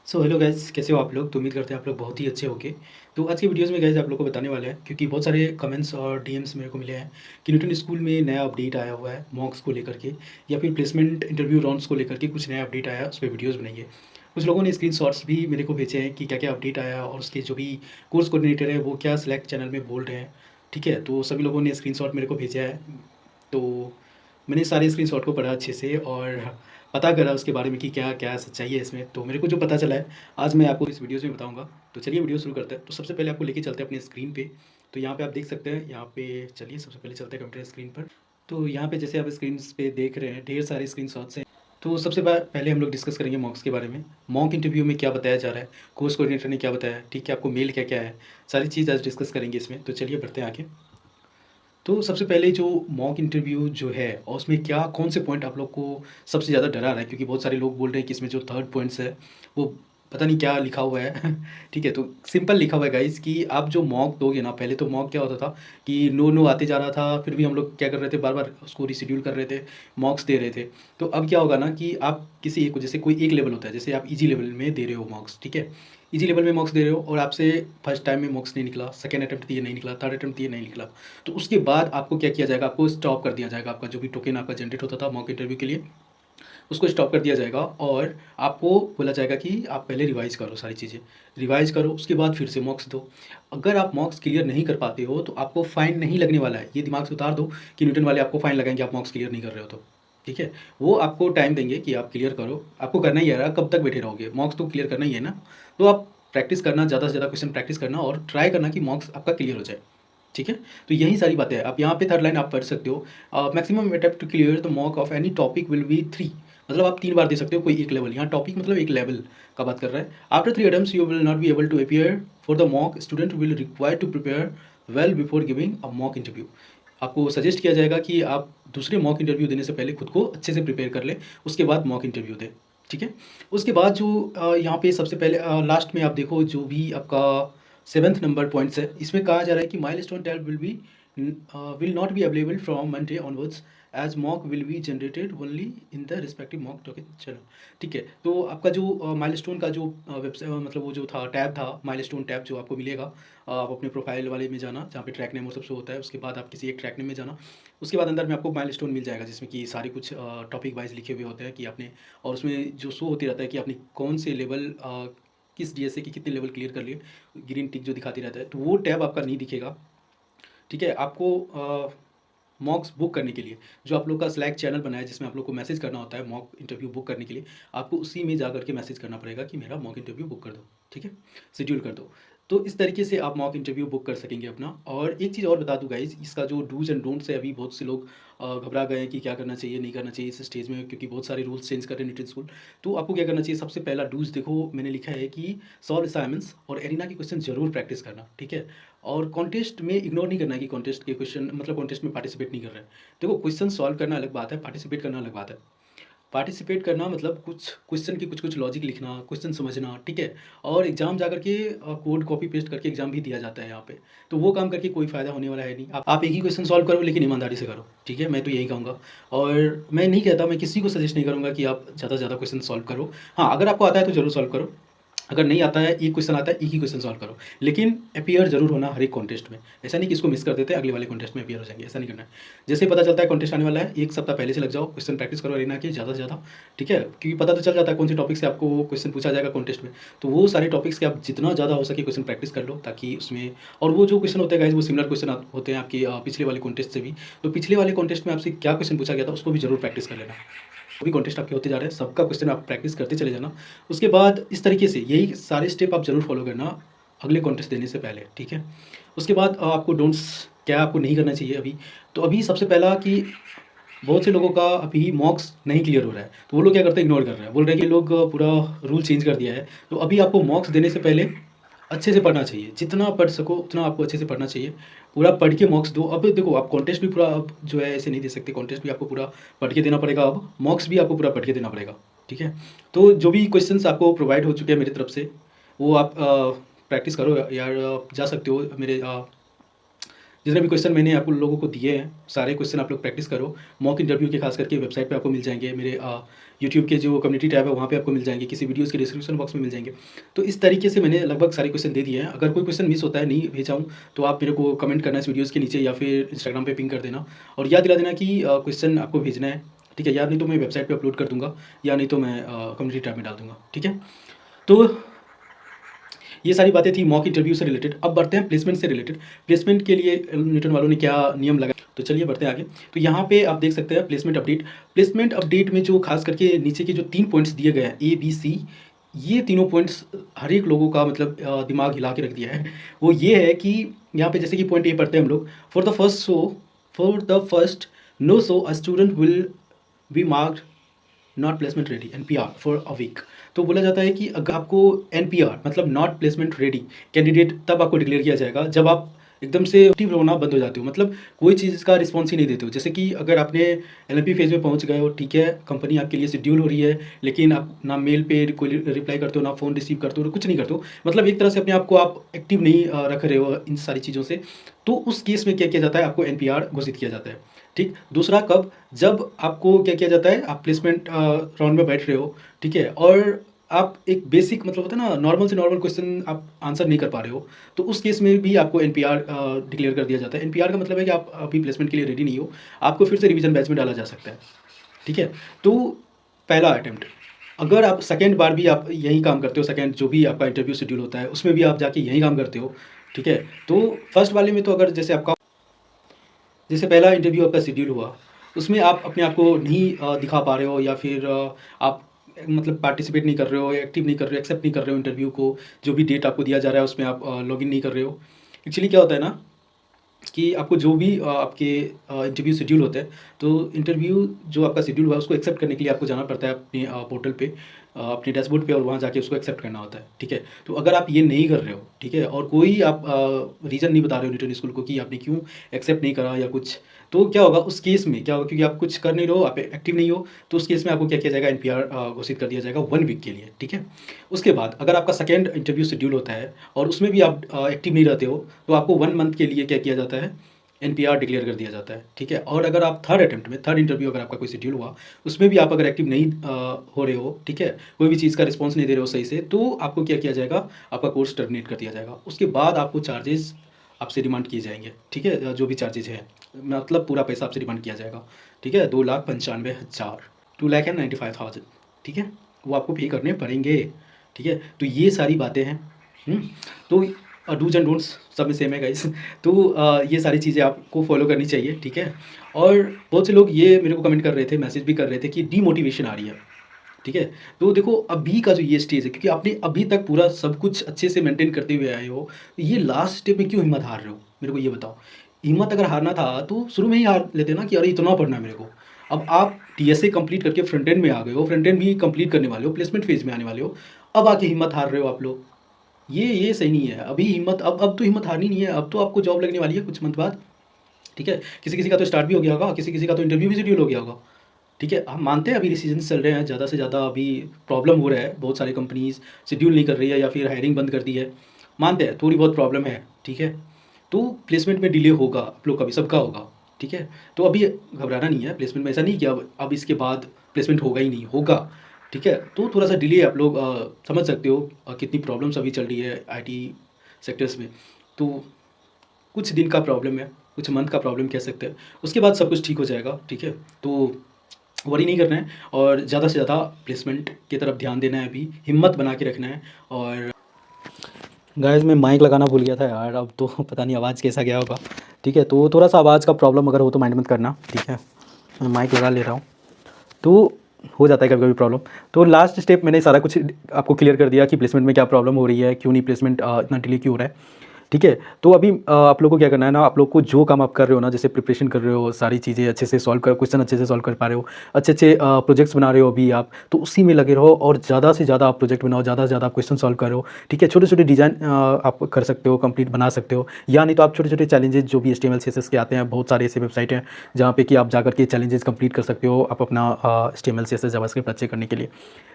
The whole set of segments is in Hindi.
सो हेलो गाइज़, कैसे हो आप लोग? तो उम्मीद करते हैं आप लोग बहुत ही अच्छे होंगे। तो आज की वीडियोज़ में गाइज़ आप लोग को बताने वाला है, क्योंकि बहुत सारे कमेंट्स और डीएम्स मेरे को मिले हैं कि न्यूटन स्कूल में नया अपडेट आया हुआ है मॉक्स को लेकर के, या फिर प्लेसमेंट इंटरव्यू राउंड्स को लेकर के कुछ नया अपडेट आया है, उस पे वीडियोज़ बनाइए। कुछ लोगों ने स्क्रीनशॉट्स भी मेरे को भेजे हैं कि क्या-क्या अपडेट आया और उसके जो भी कोर्स कोऑर्डिनेटर है वो क्या स्लैक चैनल में बोल रहे हैं। ठीक है? तो सभी लोगों ने स्क्रीनशॉट मेरे को भेजा है। तो मैंने सारे स्क्रीनशॉट को पढ़ा अच्छे से और पता करा उसके बारे में कि क्या-क्या सच्चाई है इसमें। तो मेरे को जो पता चला है, आज मैं आपको इस वीडियोज़ में बताऊँगा। तो चलिए वीडियो शुरू करते हैं। तो सबसे पहले आपको लेके चलते हैं अपनी स्क्रीन पे। तो यहाँ पे आप देख सकते हैं, यहाँ पे चलिए सबसे पहले चलते हैं कंप्यूटर स्क्रीन पर। तो यहाँ पे जैसे आप स्क्रीन्स पे देख रहे हैं, ढेर सारे स्क्रीनशॉट्स हैं। तो सबसे पहले हम लोग डिस्कस करेंगे मॉक्स के बारे में। मॉक इंटरव्यू में क्या बताया जा रहा है, कोर्स कोऑर्डिनेटर ने क्या बताया, ठीक है, आपको मेल क्या-क्या है, सारी चीज़ आज डिस्कस करेंगे इसमें। तो चलिए बढ़ते हैं आगे। तो सबसे पहले जो मॉक इंटरव्यू जो है और उसमें क्या कौन से पॉइंट आप लोग को सबसे ज़्यादा डरा रहा है, क्योंकि बहुत सारे लोग बोल रहे हैं कि इसमें जो थर्ड पॉइंट्स है वो पता नहीं क्या लिखा हुआ है। ठीक है, तो सिंपल लिखा हुआ है गाइस कि आप जो मॉक दोगे ना, पहले तो मॉक क्या होता था कि नो नो आते जा रहा था, फिर भी हम लोग क्या कर रहे थे, बार बार उसको रिशेड्यूल कर रहे थे, मॉक्स दे रहे थे। तो अब क्या होगा ना कि आप किसी एक को, जैसे कोई एक लेवल होता है, जैसे आप इजी लेवल में दे रहे हो मॉक्स, ठीक है, इजी लेवल में मॉक्स दे रहे हो और आपसे फर्स्ट टाइम में मॉक्स नहीं निकला, सेकंड अटेम्प्ट दिए नहीं निकला, थर्ड अटेम्प्ट दिए नहीं निकला, तो उसके बाद आपको क्या किया जाएगा, आपको स्टॉप कर दिया जाएगा। आपका जो भी टोकन आपका जनरेट होता था मॉक इंटरव्यू के लिए, उसको स्टॉप कर दिया जाएगा और आपको बोला जाएगा कि आप पहले रिवाइज़ करो सारी चीज़ें। रिवाइज़ करो, उसके बाद फिर से मॉक्स दो। अगर आप मॉक्स क्लियर नहीं कर पाते हो, तो आपको फ़ाइन नहीं लगने वाला है। ये दिमाग से उतार दो कि न्यूटन वाले आपको फ़ाइन लगाएँगे, आप मॉक्स क्लियर नहीं कर रहे हो तो। ठीक है? वो आपको टाइम देंगे कि आप क्लियर करो। आपको करना ही है, कब तक बैठे रहोगे? मॉक्स तो क्लियर करना ही है ना। तो आप प्रैक्टिस करना, ज़्यादा से ज़्यादा क्वेश्चन प्रैक्टिस करना और ट्राई करना कि मॉक्स आपका क्लियर हो जाए। ठीक है? तो यही सारी बातें हैं। आप यहाँ पे थर्ड लाइन आप पढ़ सकते हो, maximum attempt to clear the mock of any topic will be 3। मतलब आप 3 बार दे सकते हो कोई एक लेवल। यहाँ टॉपिक मतलब एक लेवल का बात कर रहा है। After 3 attempts you will not be able to appear for the mock, student will required to prepare well before giving a mock interview. आपको सजेस्ट किया जाएगा कि आप दूसरे मॉक इंटरव्यू देने से पहले खुद को अच्छे से प्रिपेयर कर लें, उसके बाद मॉक इंटरव्यू दें। ठीक है? उसके बाद जो यहाँ पे सबसे पहले लास्ट में आप देखो, जो भी आपका 7th नंबर पॉइंट्स है, इसमें कहा जा रहा है कि milestone tab will not be available from Monday onwards, as mock will be generated only in the respective mock token. चलो ठीक है, तो आपका जो माइलस्टोन का जो वेबसाइट, मतलब वो जो था टैब था, माइलस्टोन टैब जो आपको मिलेगा, आप अपने प्रोफाइल वाले में जाना, जहाँ पे ट्रैक नेम और सब शो होता है, उसके बाद आप किसी एक ट्रैक नेम में जाना, उसके बाद अंदर में आपको माइलस्टोन मिल जाएगा, जिसमें कि सारे कुछ टॉपिक वाइज लिखे हुए होते हैं कि आपने, और उसमें जो शो होती रहता है कि आपने कौन से लेवल, किस डीएसए के कितने लेवल क्लियर कर लिए, ग्रीन टिक जो दिखाती रहता है, तो वो टैब आपका नहीं दिखेगा। ठीक है? आपको मॉक्स बुक करने के लिए जो आप लोग का स्लैक चैनल बना है, जिसमें आप लोग को मैसेज करना होता है मॉक इंटरव्यू बुक करने के लिए, आपको उसी में जा कर के मैसेज करना पड़ेगा कि मेरा मॉक इंटरव्यू बुक कर दो। ठीक है? शेड्यूल कर दो। तो इस तरीके से आप मॉक इंटरव्यू बुक कर सकेंगे अपना। और एक चीज़ और बता दूँ गाइज़, इसका जो डूज़ एंड डोंट्स है, अभी बहुत से लोग घबरा गए हैं कि क्या करना चाहिए, नहीं करना चाहिए इस स्टेज में, क्योंकि बहुत सारे रूल्स चेंज कर रहे हैं न्यूटन स्कूल। तो आपको क्या करना चाहिए, सबसे पहला डूज़ देखो, मैंने लिखा है कि सॉल्व असाइनमेंट्स और एरिना के क्वेश्चन ज़रूर प्रैक्टिस करना। ठीक है? और कॉन्टेस्ट में इग्नोर नहीं करना है कि कॉन्टेस्ट के क्वेश्चन, मतलब कॉन्टेस्ट में पार्टिसिपेट नहीं कर रहे हैं। देखो, क्वेश्चन सॉल्व करना अलग बात है, पार्टिसिपेट करना अलग बात है। पार्टिसिपेट करना मतलब कुछ क्वेश्चन की कुछ-कुछ लॉजिक लिखना, क्वेश्चन समझना, ठीक है? और एग्ज़ाम जाकर के कोड कॉपी पेस्ट करके एग्ज़ाम भी दिया जाता है यहाँ पे। तो वो काम करके कोई फ़ायदा होने वाला है नहीं। आप एक ही क्वेश्चन सॉल्व करो, लेकिन ईमानदारी से करो, ठीक है? मैं तो यही कहूँगा। और मैं नहीं कहता, मैं किसी को सजेस्ट नहीं करूँगा कि आप ज़्यादा से ज़्यादा क्वेश्चन सॉल्व करो। हाँ, अगर आपको आता है तो ज़रूर सॉल्व करो। अगर नहीं आता है, एक क्वेश्चन आता है, एक ही क्वेश्चन सॉल्व करो। लेकिन अपीयर ज़रूर होना हर एक कॉन्टेस्ट में। ऐसा नहीं कि इसको मिस कर देते हैं, अगले वाले कॉन्टेस्ट में अपीयर हो जाएँगे, ऐसा नहीं करना है। जैसे ही पता चलता है कॉन्टेस्ट आने वाला है, 1 सप्ताह पहले से लग जाओ, क्वेश्चन प्रैक्टिस करो अरीना की ज़्यादा से ज़्यादा, ठीक है? क्योंकि पता तो चल जाता है कौन से टॉपिक से आपको क्वेश्चन पूछा जाएगा कॉन्टेस्ट में। तो वो सारे टॉपिक्स के आप जितना ज़्यादा हो सके क्वेश्चन प्रैक्टिस कर लो, ताकि उसमें, और वो जो क्वेश्चन होते हैं गाइज़, वो सिमिलर क्वेश्चन होते हैं आपके पिछले वाले कॉन्टेस्ट से भी। तो पिछले वाले कॉन्टेस्ट में आपसे क्या क्वेश्चन पूछा गया था, उसको भी ज़रूर प्रैक्टिस कर लेना। जो भी कॉन्टेस्ट आपके होते जा रहे हैं, सबका क्वेश्चन आप प्रैक्टिस करते चले जाना। उसके बाद इस तरीके से यही सारे स्टेप आप ज़रूर फॉलो करना अगले कॉन्टेस्ट देने से पहले, ठीक है? उसके बाद आपको डोंट्स, क्या आपको नहीं करना चाहिए अभी? तो अभी सबसे पहला कि बहुत से लोगों का अभी मॉक्स नहीं क्लियर हो रहा है, तो वो लोग क्या करते हैं, इग्नोर कर रहे हैं। बोल रहे हैं कि लोग पूरा रूल चेंज कर दिया है। तो अभी आपको मॉक्स देने से पहले अच्छे से पढ़ना चाहिए, जितना पढ़ सको उतना आपको अच्छे से पढ़ना चाहिए। पूरा पढ़ के मॉक्स दो। अब देखो, आप कॉन्टेस्ट भी पूरा अब जो है ऐसे नहीं दे सकते, कॉन्टेस्ट भी आपको पूरा पढ़ के देना पड़ेगा, अब मॉक्स भी आपको पूरा पढ़ के देना पड़ेगा, ठीक है? तो जो भी क्वेश्चंस आपको प्रोवाइड हो चुके हैं मेरी तरफ से, वो आप प्रैक्टिस करो यार। आप जा सकते हो मेरे जितने भी क्वेश्चन मैंने आप लोगों को दिए हैं, सारे क्वेश्चन आप लोग प्रैक्टिस करो। मॉक इंटरव्यू के खास करके वेबसाइट पे आपको मिल जाएँगे, मेरे यूट्यूब के जो कम्युनिटी टैब है वहाँ पे आपको मिल जाएँगे, किसी वीडियोज़ के डिस्क्रिप्शन बॉक्स में मिल जाएँगे। तो इस तरीके से मैंने लगभग सारे क्वेश्चन दे दिए हैं। अगर कोई क्वेश्चन मिस होता है, नहीं भेजा हूँ, तो आप मेरे को कमेंट करना इस वीडियोज़ के नीचे या फिर इंस्टाग्राम पे पिंग कर देना और याद दिला देना कि क्वेश्चन आपको भेजना है, ठीक है? या नहीं तो मैं वेबसाइट पे अपलोड कर दूँगा या नहीं तो मैं कम्युनिटी टैब में डाल दूँगा, ठीक है? तो ये सारी बातें थी मॉक इंटरव्यू से रिलेटेड। अब बढ़ते हैं प्लेसमेंट से रिलेटेड। प्लेसमेंट के लिए न्यूटन वालों ने क्या नियम लगाए, तो चलिए बढ़ते हैं आगे। तो यहाँ पे आप देख सकते हैं प्लेसमेंट अपडेट। प्लेसमेंट अपडेट में जो खास करके नीचे के जो 3 पॉइंट्स दिए गए हैं ए, बी, सी, ये तीनों पॉइंट्स हर एक लोगों का मतलब दिमाग हिला के रख दिया है। वो ये है कि यहाँ पे जैसे कि पॉइंट ए पढ़ते हैं हम लोग, for the first no show a student will be marked not placement ready NPR for a week. तो बोला जाता है कि अगर आपको एनपीआर मतलब नॉट प्लेसमेंट रेडी कैंडिडेट तब आपको डिक्लेयर किया जाएगा जब आप एकदम से एक्टिव होना बंद हो जाते हो, मतलब कोई चीज़ का रिस्पॉन्स ही नहीं देते हो। जैसे कि अगर आपने एलएलपी फेज में पहुंच गए हो, ठीक है, कंपनी आपके लिए शेड्यूल हो रही है, लेकिन आप ना मेल पे कोई रिप्लाई करते हो, ना फ़ोन रिसीव करते हो, कुछ नहीं करते हो, मतलब एक तरह से अपने आप को आप एक्टिव नहीं रख रहे हो इन सारी चीज़ों से, तो उस केस में क्या किया जाता है, आपको एनपीआर घोषित किया जाता है। ठीक, दूसरा कब, जब आपको क्या किया जाता है, आप प्लेसमेंट राउंड में बैठ रहे हो, ठीक है, और आप एक बेसिक मतलब होता है ना, नॉर्मल से नॉर्मल क्वेश्चन आप आंसर नहीं कर पा रहे हो, तो उस केस में भी आपको एनपीआर डिक्लेयर कर दिया जाता है। एनपीआर का मतलब है कि आप अभी प्लेसमेंट के लिए रेडी नहीं हो, आपको फिर से रिवीजन बैच में डाला जा सकता है, ठीक है। तो पहला अटेम्प्ट, अगर आप सेकेंड बार भी आप यही काम करते हो, सेकेंड जो भी आपका इंटरव्यू शेड्यूल होता है उसमें भी आप जाके यही काम करते हो, ठीक है, तो फर्स्ट वाले में तो अगर जैसे पहला इंटरव्यू आपका शेड्यूल हुआ, उसमें आप अपने आप को नहीं दिखा पा रहे हो या फिर आप मतलब पार्टिसिपेट नहीं कर रहे हो, एक्टिव नहीं कर रहे हो, एक्सेप्ट नहीं कर रहे हो इंटरव्यू को, जो भी डेट आपको दिया जा रहा है उसमें आप लॉगिन नहीं कर रहे हो। एक्चुअली क्या होता है ना कि आपको जो भी आपके इंटरव्यू शेड्यूल होता है, तो इंटरव्यू जो आपका शेड्यूल हुआ है उसको एक्सेप्ट करने के लिए आपको जाना पड़ता है अपने पोर्टल पे, अपने डैशबोर्ड पे, और वहाँ जाके उसको एक्सेप्ट करना होता है, ठीक है। तो अगर आप ये नहीं कर रहे हो, ठीक है, और कोई आप रीज़न नहीं बता रहे हो न्यूटन स्कूल को कि आपने क्यों एक्सेप्ट नहीं करा या कुछ, तो क्या होगा उस केस में, क्या होगा, क्योंकि आप कुछ कर नहीं रहे हो, आप एक्टिव नहीं हो, तो उस केस में आपको क्या किया जाएगा, एनपीआर घोषित कर दिया जाएगा 1 वीक के लिए, ठीक है। उसके बाद अगर आपका सेकेंड इंटरव्यू शेड्यूल होता है और उसमें भी आप एक्टिव नहीं रहते हो, तो आपको 1 मंथ के लिए क्या किया जाता है, एनपीआर डिक्लेयर कर दिया जाता है, ठीक है। और अगर आप थर्ड अटेम्प्ट में, थर्ड इंटरव्यू अगर आपका कोई शेड्यूल हुआ, उसमें भी आप अगर एक्टिव नहीं हो रहे हो, ठीक है, कोई भी चीज़ का रिस्पॉन्स नहीं दे रहे हो सही से, तो आपको क्या किया जाएगा, आपका कोर्स टर्मिनेट कर दिया जाएगा। उसके बाद आपको चार्जेस आपसे डिमांड किए जाएंगे, ठीक है, जो भी चार्जेज है, मतलब पूरा पैसा आपसे डिमांड किया जाएगा, ठीक है, 2,95,000, 2,95,000, ठीक है, वो आपको पे करने पड़ेंगे, ठीक है। तो ये सारी बातें हैं। तो डूज एंड डोंट्स सब में सेम है गाइस। तो ये सारी चीज़ें आपको फॉलो करनी चाहिए, ठीक है। और बहुत से लोग ये मेरे को कमेंट कर रहे थे, मैसेज भी कर रहे थे कि डीमोटिवेशन आ रही है, ठीक है। तो देखो अभी का जो ये स्टेज है, क्योंकि आपने अभी तक पूरा सब कुछ अच्छे से मेंटेन करते हुए आए हो, तो ये लास्ट स्टेप में क्यों हिम्मत हार रहे हो, मेरे को ये बताओ। हिम्मत अगर हारना था तो शुरू में ही हार लेते ना कि अरे इतना पढ़ना है मेरे को। अब आप टीएसए कंप्लीट करके फ्रंट एंड में आ गए हो, फ्रंट एंड भी कंप्लीट करने वाले हो, प्लेसमेंट फेज में आने वाले हो, अब आके हिम्मत हार रहे हो आप लोग। ये सही नहीं है। अभी हिम्मत, अब तो हिम्मत हारनी नहीं है, अब तो आपको जॉब लगने वाली है कुछ मंथ बाद, ठीक है। किसी-किसी का तो स्टार्ट भी हो गया होगा, किसी-किसी का तो इंटरव्यू भी शेड्यूल हो गया होगा, ठीक है। हम मानते हैं अभी डिसीजंस चल रहे हैं, ज़्यादा से ज़्यादा अभी प्रॉब्लम हो रहा है, बहुत सारी कंपनीज़ शेड्यूल नहीं कर रही है या फिर हायरिंग बंद कर दी है, मानते हैं थोड़ी बहुत प्रॉब्लम है, ठीक है। तो प्लेसमेंट में डिले होगा, आप लोग का भी, सबका होगा, ठीक है। तो अभी घबराना नहीं है, प्लेसमेंट में ऐसा नहीं कि अब इसके बाद प्लेसमेंट होगा ही नहीं, होगा, ठीक है। तो थोड़ा सा डिले आप लोग समझ सकते हो कितनी प्रॉब्लम्स अभी चल रही है आईटी सेक्टर्स में। तो कुछ दिन का प्रॉब्लम है, कुछ मंथ का प्रॉब्लम कह सकते हैं, उसके बाद सब कुछ ठीक हो जाएगा, ठीक है। तो वरी नहीं करना है और ज़्यादा से ज़्यादा प्लेसमेंट की तरफ ध्यान देना है, अभी हिम्मत बना के रखना है। और गाइस मैं माइक लगाना भूल गया था यार, अब तो पता नहीं आवाज़ कैसा गया होगा, ठीक है। तो थोड़ा सा आवाज़ का प्रॉब्लम अगर हो तो माइंड मत करना, ठीक है। मैं माइक लगा ले रहा हूँ, तो हो जाता है कभी कभी प्रॉब्लम। तो लास्ट स्टेप मैंने सारा कुछ आपको क्लियर कर दिया कि प्लेसमेंट में क्या प्रॉब्लम हो रही है, क्यों नहीं प्लेसमेंट इतना डिले क्यों हो रहा है, ठीक है। तो अभी आप लोग को क्या करना है ना, आप लोग को जो काम आप कर रहे हो ना, जैसे प्रिपरेशन कर रहे हो, सारी चीज़ें अच्छे से सॉल्व कर, क्वेश्चन अच्छे से सॉल्व कर पा रहे हो, अच्छे अच्छे प्रोजेक्ट्स बना रहे हो अभी आप, तो उसी में लगे रहो और ज़्यादा से ज़्यादा आप प्रोजेक्ट बनाओ, ज़्यादा से ज़्यादा आप क्वेश्चन सॉल्व करो, ठीक है। छोटे छोटे डिज़ाइन आप कर सकते हो, कंप्लीट बना सकते हो, या नहीं तो आप छोटे छोटे चैलेंजेस जो भी HTML CSS के आते हैं, बहुत सारे ऐसे वेबसाइट हैं जहाँ पे कि आप जाकर के चैलेंजेस कंप्लीट कर सकते हो, आप अपना HTML CSS जावास्क्रिप्ट अच्छे करने के लिए,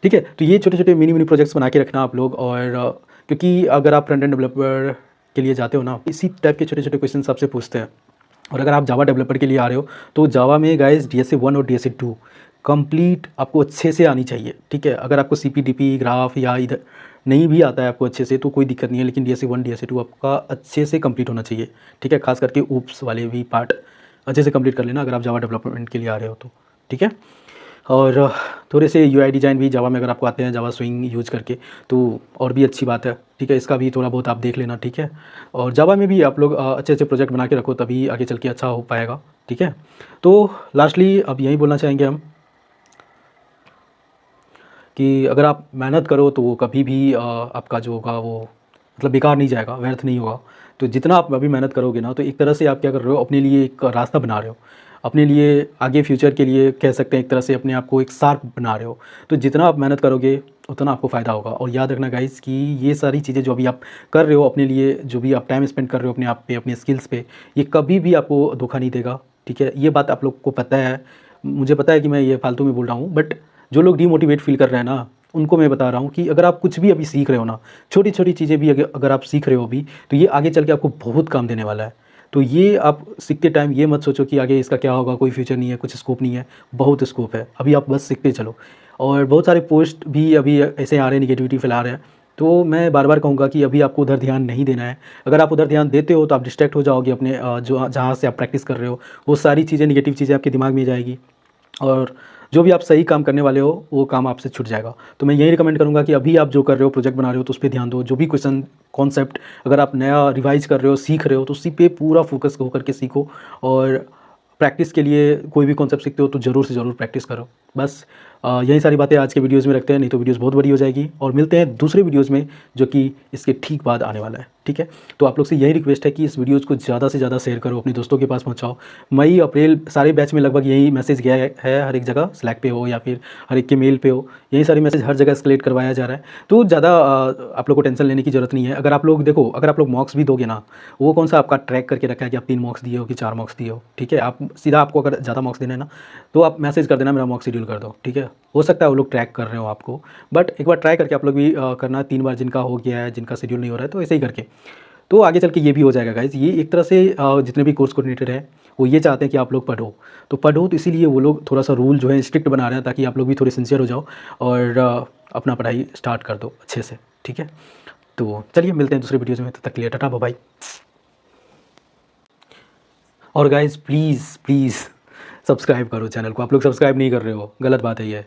ठीक है। तो ये छोटे छोटे मिनी मिनी प्रोजेक्ट्स बना के रखना आप लोग। और क्योंकि अगर आप फ्रंट एंड डेवलपर के लिए जाते हो ना, इसी टाइप के छोटे-छोटे क्वेश्चन आपसे पूछते हैं। और अगर आप जावा डेवलपर के लिए आ रहे हो तो जावा में गाइस डीएसए 1 और डीएसए 2 कंप्लीट आपको अच्छे से आनी चाहिए, ठीक है। अगर आपको सीपीडीपी ग्राफ या इधर नहीं भी आता है आपको अच्छे से तो कोई दिक्कत नहीं है, लेकिन डीएसए 1 डीएसए 2 आपका अच्छे से कंप्लीट होना चाहिए, ठीक है। खास करके ऊप्स वाले भी पार्ट अच्छे से कंप्लीट कर लेना अगर आप जावा डेवलपमेंट के लिए आ रहे हो तो, ठीक है। और थोड़े से यूआई डिज़ाइन भी जावा में अगर आपको आते हैं जावा स्विंग यूज़ करके तो और भी अच्छी बात है, ठीक है। इसका भी थोड़ा बहुत आप देख लेना, ठीक है। और जावा में भी आप लोग अच्छे अच्छे प्रोजेक्ट बना के रखो, तभी आगे चल के अच्छा हो पाएगा, ठीक है। तो लास्टली अब यही बोलना चाहेंगे हम कि अगर आप मेहनत करो तो वो कभी भी आपका जो होगा वो मतलब बेकार नहीं जाएगा, व्यर्थ नहीं होगा। तो जितना आप अभी मेहनत करोगे ना, तो एक तरह से आप क्या कर रहे हो, अपने लिए एक रास्ता बना रहे हो, अपने लिए आगे फ्यूचर के लिए कह सकते हैं एक तरह से अपने आप को एक शार्प बना रहे हो। तो जितना आप मेहनत करोगे उतना आपको फ़ायदा होगा। और याद रखना गाइस कि ये सारी चीज़ें जो अभी आप कर रहे हो अपने लिए, जो भी आप टाइम स्पेंड कर रहे हो अपने आप पे, अपने स्किल्स पे, ये कभी भी आपको धोखा नहीं देगा, ठीक है। ये बात आप लोग को पता है, मुझे पता है कि मैं ये फालतू में बोल रहा हूँ, बट जो लोग डीमोटिवेट फील कर रहे हैं ना, उनको मैं बता रहा हूँ कि अगर आप कुछ भी अभी सीख रहे हो ना, छोटी-छोटी चीज़ें भी अगर आप सीख रहे हो अभी, तो ये आगे चल के आपको बहुत काम देने वाला है। तो ये आप सीखते टाइम ये मत सोचो कि आगे इसका क्या होगा, कोई फ्यूचर नहीं है, कुछ स्कोप नहीं है, बहुत स्कोप है। अभी आप बस सीखते चलो। और बहुत सारे पोस्ट भी अभी ऐसे आ रहे हैं, नेगेटिविटी फैला रहे हैं, तो मैं बार-बार कहूँगा कि अभी आपको उधर ध्यान नहीं देना है। अगर आप उधर ध्यान देते हो तो आप डिस्ट्रैक्ट हो जाओगे अपने जो जहाँ से आप प्रैक्टिस कर रहे हो, वो सारी चीज़ें, नेगेटिव चीज़ें आपके दिमाग में जाएगी और जो भी आप सही काम करने वाले हो वो काम आपसे छूट जाएगा। तो मैं यही रिकमेंड करूँगा कि अभी आप जो कर रहे हो, प्रोजेक्ट बना रहे हो, तो उस पे ध्यान दो। जो भी क्वेश्चन कॉन्सेप्ट अगर आप नया रिवाइज़ कर रहे हो, सीख रहे हो, तो उसी पे पूरा फोकस होकर के सीखो। और प्रैक्टिस के लिए कोई भी कॉन्सेप्ट सीखते हो तो ज़रूर से ज़रूर प्रैक्टिस करो। बस यही सारी बातें आज के वीडियोज़ में रखते हैं, नहीं तो वीडियोज़ बहुत बड़ी हो जाएगी। और मिलते हैं दूसरे वीडियोज़ में जो कि इसके ठीक बाद आने वाला है, ठीक है। तो आप लोग से यही रिक्वेस्ट है कि इस वीडियोज़ को ज़्यादा से ज़्यादा शेयर करो, अपने दोस्तों के पास पहुँचाओ। मई अप्रैल सारे बैच में लगभग यही मैसेज गया है हर एक जगह, स्लैक पे हो या फिर हर एक के मेल पे हो, यही सारे मैसेज हर जगह एस्केलेट करवाया जा रहा है। तो ज़्यादा आप लोग को टेंशन लेने की ज़रूरत नहीं है। अगर आप लोग देखो, अगर आप लोग मॉक्स भी दोगे ना, वो कौन सा आपका ट्रैक करके रखा है कि आप 3 मॉक्स दिए हो कि 4 मॉक्स दिए हो, ठीक है। आप सीधा, आपको अगर ज़्यादा मॉक्स देना है ना, तो आप मैसेज कर देना मेरा मॉक शेड्यूल कर दो, ठीक है। हो सकता है वो लोग ट्रैक कर रहे हो आपको, बट एक बार ट्राई करके आप लोग भी करना। 3 बार जिनका हो गया है, जिनका शेड्यूल नहीं हो रहा है, तो ऐसे ही करके तो आगे चल के ये भी हो जाएगा गाइज़। ये एक तरह से जितने भी कोर्स कोऑर्डिनेटर हैं वो ये चाहते हैं कि आप लोग पढ़ो, तो इसीलिए वो लोग थोड़ा सा रूल जो है स्ट्रिक्ट बना रहे हैं, ताकि आप लोग भी थोड़े सिंसियर हो जाओ और अपना पढ़ाई स्टार्ट कर दो अच्छे से, ठीक है। तो चलिए मिलते हैं दूसरे वीडियोज़ में, तब तक के लिए टाटा बाय बाय। और गाइज़ प्लीज़ प्लीज़ सब्सक्राइब करो चैनल को, आप लोग सब्सक्राइब नहीं कर रहे हो, गलत बात है ये।